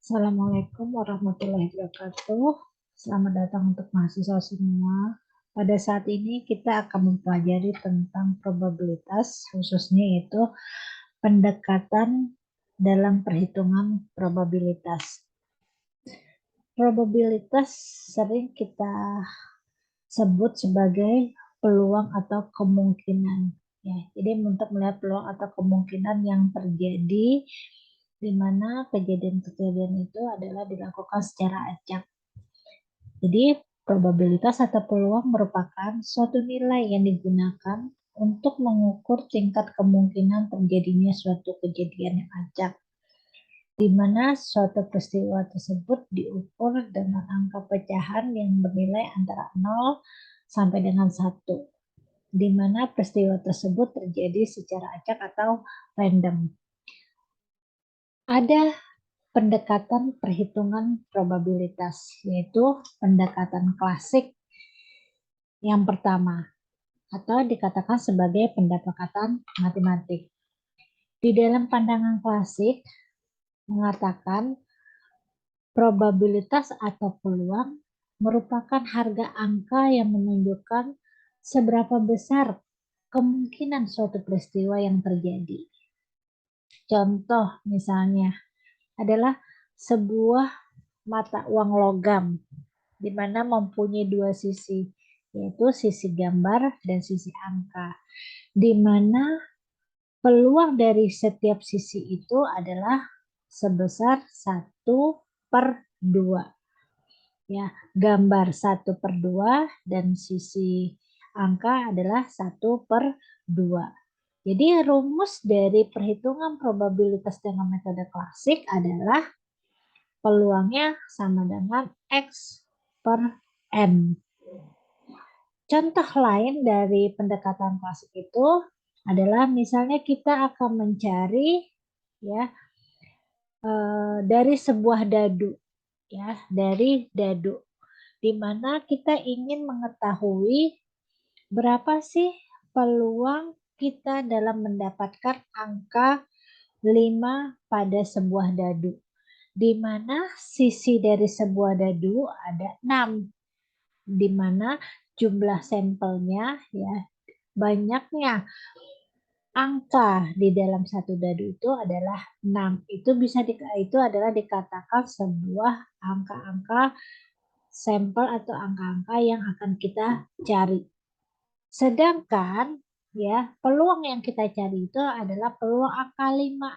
Assalamualaikum warahmatullahi wabarakatuh. Selamat datang untuk mahasiswa semua. Pada saat ini kita akan mempelajari tentang probabilitas, khususnya yaitu pendekatan dalam perhitungan probabilitas. Probabilitas sering kita sebut sebagai peluang atau kemungkinan. Ya, jadi untuk melihat peluang atau kemungkinan yang terjadi di mana kejadian-kejadian itu adalah dilakukan secara acak. Jadi probabilitas atau peluang merupakan suatu nilai yang digunakan untuk mengukur tingkat kemungkinan terjadinya suatu kejadian yang acak, di mana suatu peristiwa tersebut diukur dengan angka pecahan yang bernilai antara 0 sampai dengan 1, di mana peristiwa tersebut terjadi secara acak atau random. Ada pendekatan perhitungan probabilitas, yaitu pendekatan klasik yang pertama, atau dikatakan sebagai pendekatan matematik. Di dalam pandangan klasik mengatakan probabilitas atau peluang merupakan harga angka yang menunjukkan seberapa besar kemungkinan suatu peristiwa yang terjadi. Contoh misalnya adalah sebuah mata uang logam di mana mempunyai dua sisi, yaitu sisi gambar dan sisi angka, di mana peluang dari setiap sisi itu adalah sebesar 1/2. Ya, gambar 1/2 dan sisi angka adalah 1/2. Jadi rumus dari perhitungan probabilitas dengan metode klasik adalah peluangnya sama dengan X per N. Contoh lain dari pendekatan klasik itu adalah misalnya kita akan mencari ya dari sebuah dadu, ya, dari dadu, di mana kita ingin mengetahui berapa sih peluang kita dalam mendapatkan angka 5 pada sebuah dadu, di mana sisi dari sebuah dadu ada 6, di mana jumlah sampelnya ya banyaknya angka di dalam satu dadu itu adalah 6. Itu adalah dikatakan sebuah angka-angka sampel atau angka-angka yang akan kita cari. Sedangkan ya, peluang yang kita cari itu adalah peluang angka 5.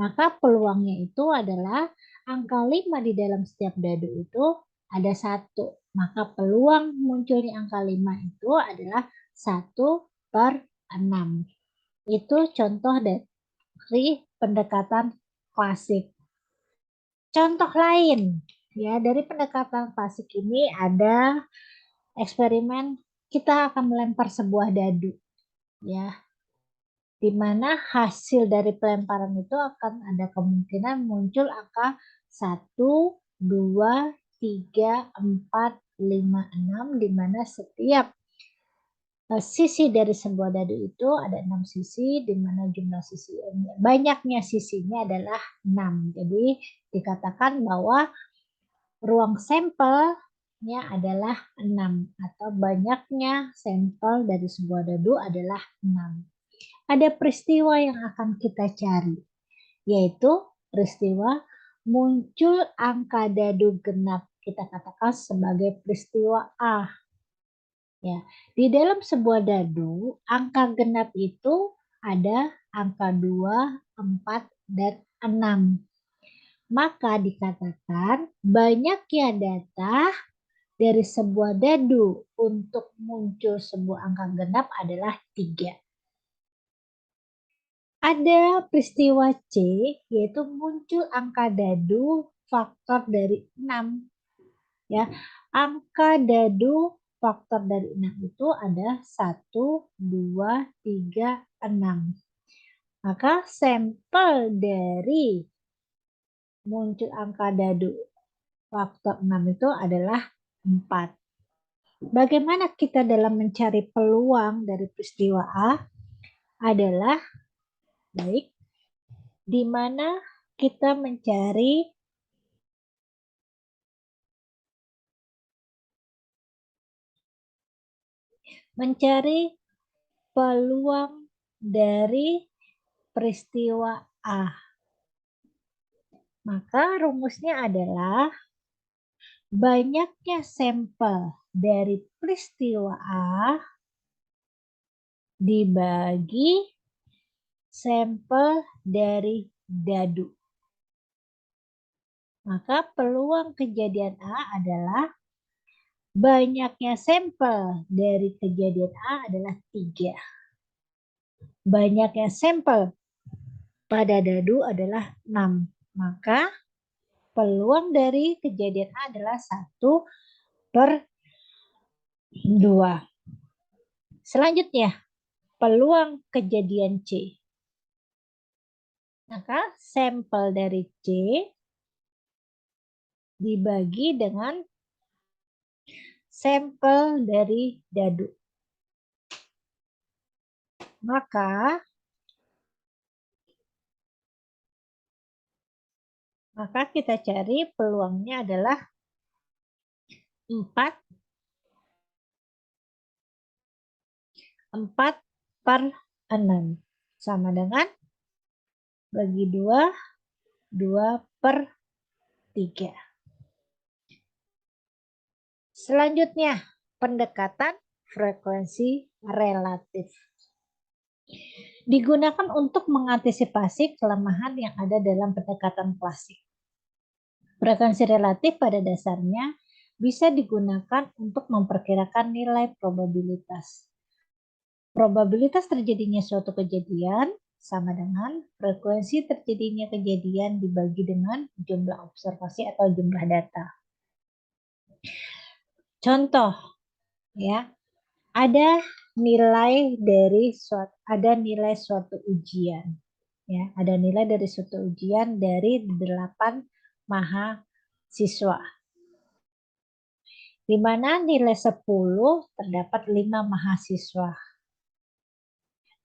Maka peluangnya itu adalah angka 5 di dalam setiap dadu itu ada 1. Maka peluang munculnya angka 5 itu adalah 1/6. Itu contoh dari pendekatan klasik. Contoh lain ya dari pendekatan klasik ini ada eksperimen kita akan melempar sebuah dadu ya, di mana hasil dari pelemparan itu akan ada kemungkinan muncul angka 1, 2, 3, 4, 5, 6, di mana setiap sisi dari sebuah dadu itu ada 6 sisi, di mana jumlah sisi banyaknya sisinya adalah 6. Jadi dikatakan bahwa ruang sampelnya adalah 6 atau banyaknya sampel dari sebuah dadu adalah 6. Ada peristiwa yang akan kita cari, yaitu peristiwa muncul angka dadu genap. Kita katakan sebagai peristiwa A. Ya, di dalam sebuah dadu, angka genap itu ada angka 2, 4, dan 6. Maka dikatakan banyaknya data dari sebuah dadu untuk muncul sebuah angka genap adalah 3. Ada peristiwa C, yaitu muncul angka dadu faktor dari 6. Ya, angka dadu faktor dari 6 itu ada 1, 2, 3, 6. Maka sampel dari muncul angka dadu faktor 6 itu adalah 4. Bagaimana kita dalam mencari peluang dari peristiwa A? Adalah baik, di mana kita mencari mencari peluang dari peristiwa A. Maka rumusnya adalah banyaknya sampel dari peristiwa A dibagi sampel dari dadu. Maka peluang kejadian A adalah banyaknya sampel dari kejadian A adalah 3. Banyaknya sampel pada dadu adalah 6. Maka peluang dari kejadian A adalah 1/2. Selanjutnya, peluang kejadian C. Maka sampel dari C dibagi dengan sampel dari dadu. Maka kita cari peluangnya adalah 4/6 sama dengan bagi 2/3. Selanjutnya, pendekatan frekuensi relatif. Digunakan untuk mengantisipasi kelemahan yang ada dalam pendekatan klasik. Frekuensi relatif pada dasarnya bisa digunakan untuk memperkirakan nilai probabilitas. Probabilitas terjadinya suatu kejadian sama dengan frekuensi terjadinya kejadian dibagi dengan jumlah observasi atau jumlah data. Contoh, ya, ada nilai suatu ujian, ya, ada nilai dari suatu ujian dari 8 mahasiswa, di mana nilai 10 terdapat 5 mahasiswa,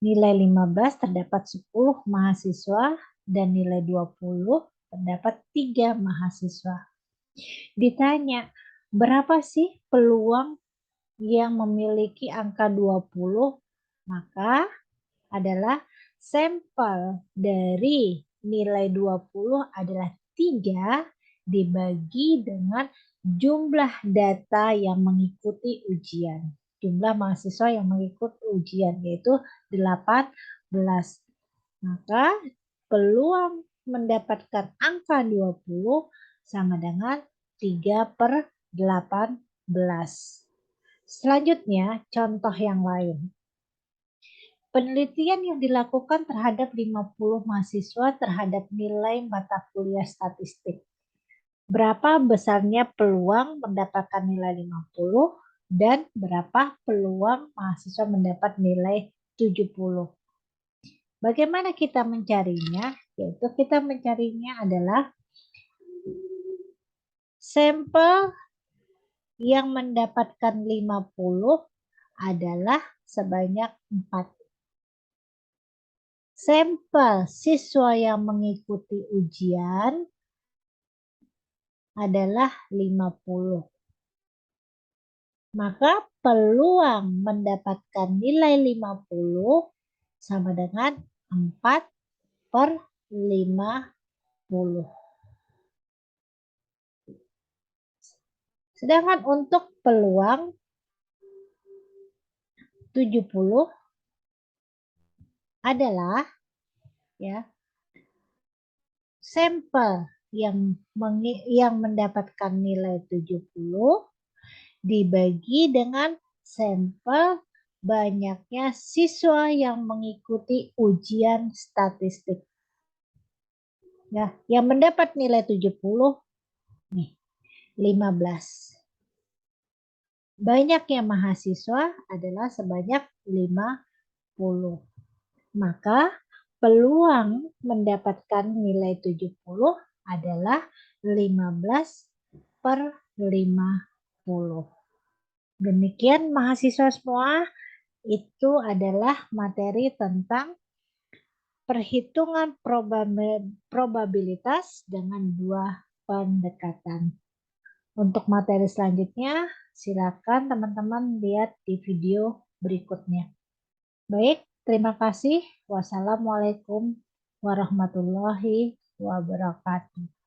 nilai 15 terdapat 10 mahasiswa, dan nilai 20 terdapat 3 mahasiswa. Ditanya, berapa sih peluang yang memiliki angka 20? Maka adalah sampel dari nilai 20 adalah 3 dibagi dengan jumlah data yang mengikuti ujian. Jumlah mahasiswa yang mengikuti ujian yaitu 18. Maka peluang mendapatkan angka 20 sama dengan 3/18. Selanjutnya, contoh yang lain. Penelitian yang dilakukan terhadap 50 mahasiswa terhadap nilai mata kuliah statistik. Berapa besarnya peluang mendapatkan nilai 50 dan berapa peluang mahasiswa mendapat nilai 70. Bagaimana kita mencarinya? Yaitu kita mencarinya adalah sampel yang mendapatkan 50 adalah sebanyak 4. Sampel siswa yang mengikuti ujian adalah 50. Maka peluang mendapatkan nilai 50 sama dengan 4/50. Sedangkan untuk peluang 70 adalah, ya, sampel yang mendapatkan nilai 70 dibagi dengan sampel banyaknya siswa yang mengikuti ujian statistik. Ya, yang mendapat nilai 70 nih, 15. Banyaknya mahasiswa adalah sebanyak 50. Maka peluang mendapatkan nilai 70 adalah 15/50. Demikian mahasiswa semua, itu adalah materi tentang perhitungan probabilitas dengan 2 pendekatan. Untuk materi selanjutnya, silakan teman-teman lihat di video berikutnya. Baik, terima kasih. Wassalamualaikum warahmatullahi wabarakatuh.